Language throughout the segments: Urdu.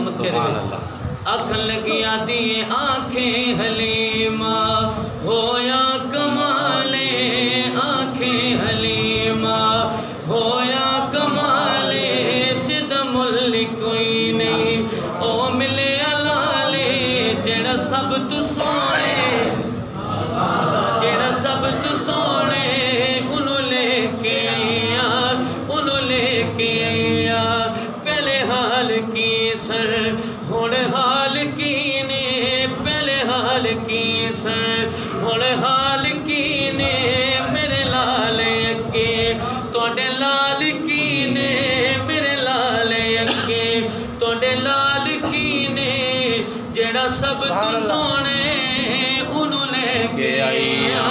مکے دے وچ آکھن لگی آدھی آنکھیں حلیمہ ہویا کمالے آنکھیں حلیمہ ہویا کمالے جد مل کوئی نہیں او ملے علالے جڑا سب تو سونے جڑا سب تو سونے انہوں لے کے آیا انہوں لے کے آیا پہلے حال کی سر ہون حال کی نے پہلے حال کی سر ہون حال کی نے میرے لال اکے توڑے لال کی نے میرے لال اکے توڑے لال کی نے جڑا سب تو سونے انہوں لے کے آیا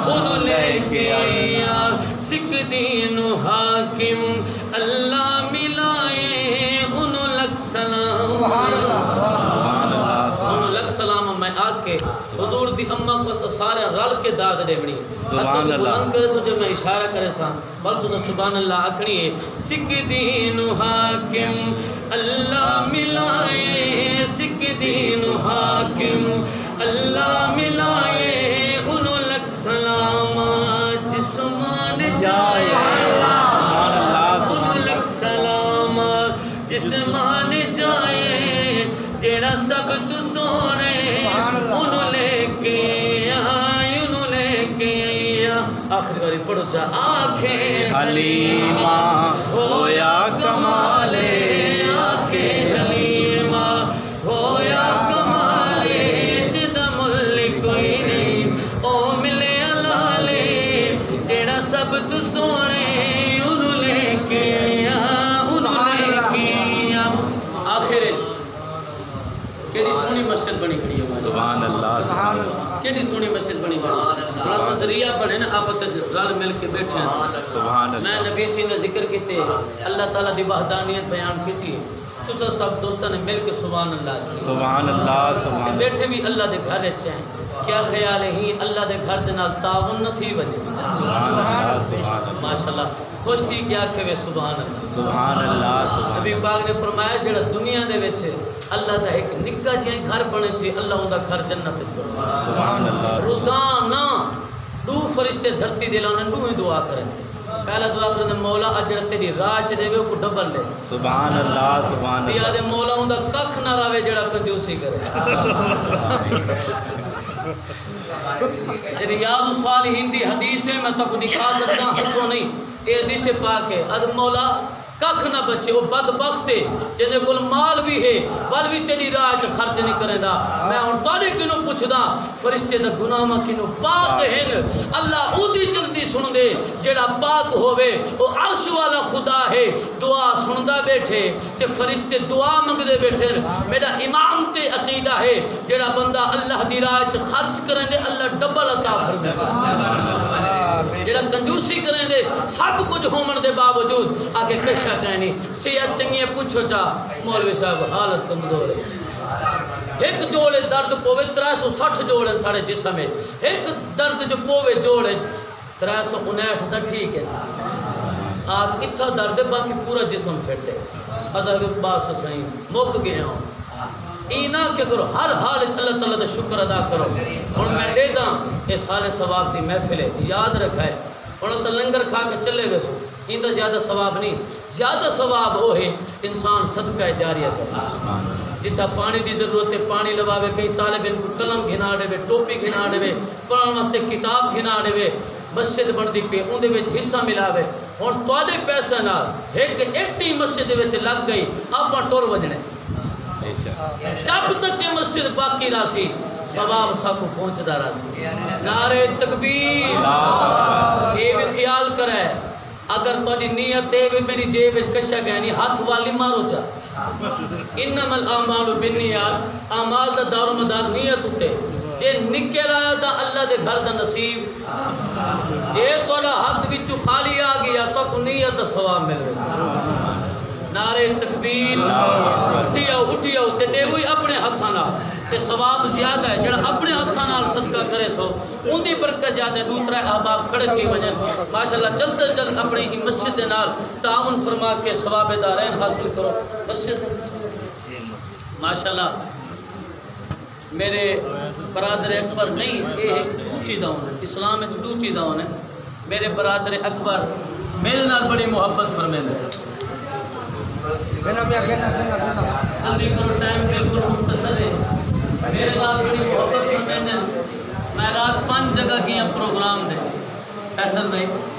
انہوں لے کے آیا سکھ دین حاکم اللہ ملائے انہوں لگ سلام انہوں لگ سلام میں آکے حضور دی اممہ کو سارے رل کے داد دے بڑی سبحان اللہ کرے سو جو میں اشارہ کرے سا بل تو سبحان اللہ آکھنی ہے سکھ دین حاکم اللہ ملائے سکھ دین حاکم اللہ ملائے انہوں لگ سلام جسمان جائے انہوں لگ سلام جسمان جائے جیڑا سب تو سونے انہوں لے کے آئے انہوں لے کے آئے آخری باری پڑھو جا آنکھیں حلیمہ ہویا کمالے آنکھیں حلیمہ ہویا کمالے جدہ مل کوئی نہیں او ملے علالے جیڑا سب تو سونے انہوں لے کے آیا انہوں لے کے آیا آخر کیڑی سونی مسجد بنی کھڑی ہے سبحان اللہ سبحان اللہ کیڑی سونی مسجد بنی کھڑی بڑا سا ذریعہ بنے نا آپ رل مل کے بیٹھے ہیں سبحان اللہ میں نبی سی نے ذکر کیتے اللہ تعالیٰ دی وحدانیت بیان کیتی تو سب دوستوں نے مل کے سبحان اللہ سبحان اللہ سبحان بیٹھے بھی اللہ دے گھر اچھے ہیں کیا خیال ہے ہی اللہ دے گھر دے نال تعاون نہ تھی وجہ سبحان اللہ ماشاءاللہ خوش تھی کیا کہوے سبحان اللہ سبحان اللہ نبی پاک نے فرمایا جڑا دنیا دے وچ اللہ دا ایک نکا جہاں گھر بنے سی اللہ ان دا گھر جنت سبحان اللہ روزانہ دو فرشتے دھرتی دے لانے دو ہی دعا کریں پہلا دعا کریں مولا اجڑ تیری راہ چ دے وے کو ڈبل لے سبحان اللہ سبحان اللہ دے مولا ان دا ککھ نہ راوے جڑا کنجوسی کرے ریاض الصالحین دی حدیث ہے میں تک دکھا سکتا ہسو نہیں اے حدیث پاک ہے اد مولا ککھ نہ بچے وہ بدبخت ہے جنے کول مال بھی ہے بل بھی تیری راہ چ خرچ نہیں کرے دا میں ہن تاڑے کینوں پوچھدا فرشتے دا گناہاں کینوں پاک ہیں اللہ اودی جلدی سن دے جڑا پاک ہوے او عرش والا خدا ہے دعا سندا بیٹھے تے فرشتے دعا منگدے بیٹھے میرا امام تے عقیدہ ہے جڑا بندہ اللہ دی راہ چ خرچ کرے دے اللہ ڈبل عطا فرمائے جڑا کنجوسی کرے دے سب کچھ ہومن دے باوجود آگے کشا کہنی صحت چنگی ہے پوچھو چاہ مولوی صاحب حالت کمزور ہے ایک جوڑے درد پوے 360 جوڑے ساڑے جسم ہے ایک درد جو پوے جوڑے 359 دا ٹھیک ہے آج اتھا درد ہے باقی پورا جسم فٹ ہے حضرت عباس سائیں موک گئے ہوں اینا کہ کرو ہر حال اللہ تعالیٰ دا شکر ادا کرو اور میں دے دا یہ سارے ثواب دی محفل ہے یاد رکھا ہے اور اسا لنگر کھا کے چلے گئے سو اندہ زیادہ ثواب نہیں زیادہ ثواب ہو ہے انسان صدقہ جاریہ کرے جتا پانی دی ضرورت ہے پانی لواوے کئی طالب ان کو قلم گھنا دے ٹوپی گھنا دے پڑھن واسطے کتاب گھنا دے مسجد بن دی پہ اندے وچ حصہ ملاوے اور تواڈے پیسے نال ایک ایٹی مسجد وچ لگ گئی آپ ٹور وجنے جب تک کہ مسجد باقی راسی ثواب سب کو پہنچدا راسی نعرہ تکبیر یہ بھی خیال کرے اگر تاری نیت ہے میری جیب کشا گئنی ہاتھ والی مارو چا انما الاعمال بالنیات اعمال دا دار و مدار نیت ہوتے جے نکل آیا دا اللہ دے گھر دا نصیب جے تولا ہاتھ وچوں خالی آ گیا تو کو نیت دا ثواب مل گیا نعرہ تکبیر اٹھیا تے دے ہوئی اپنے ہتھاں نال تے ثواب زیادہ ہے جڑا اپنے ہتھاں نال صدقہ کرے سو اون دی برکت زیادہ ہے دوسرا احباب کھڑے تھی وجن ماشاءاللہ جلد از جلد اپنی مسجد دے نال تعاون فرما کے ثواب دارین حاصل کرو مسجد ماشاءاللہ میرے برادر اکبر نہیں یہ اونچی داؤن ہے اسلام میں دو چیز داؤن ہے میرے برادر اکبر میرے نال بڑی محبت فرمیندے جلدی کرو ٹائم بالکل مختصر ہے میرے نال بڑی محبت فرمیندے میں رات 5 جگہ کیا پروگرام دے ایسا نہیں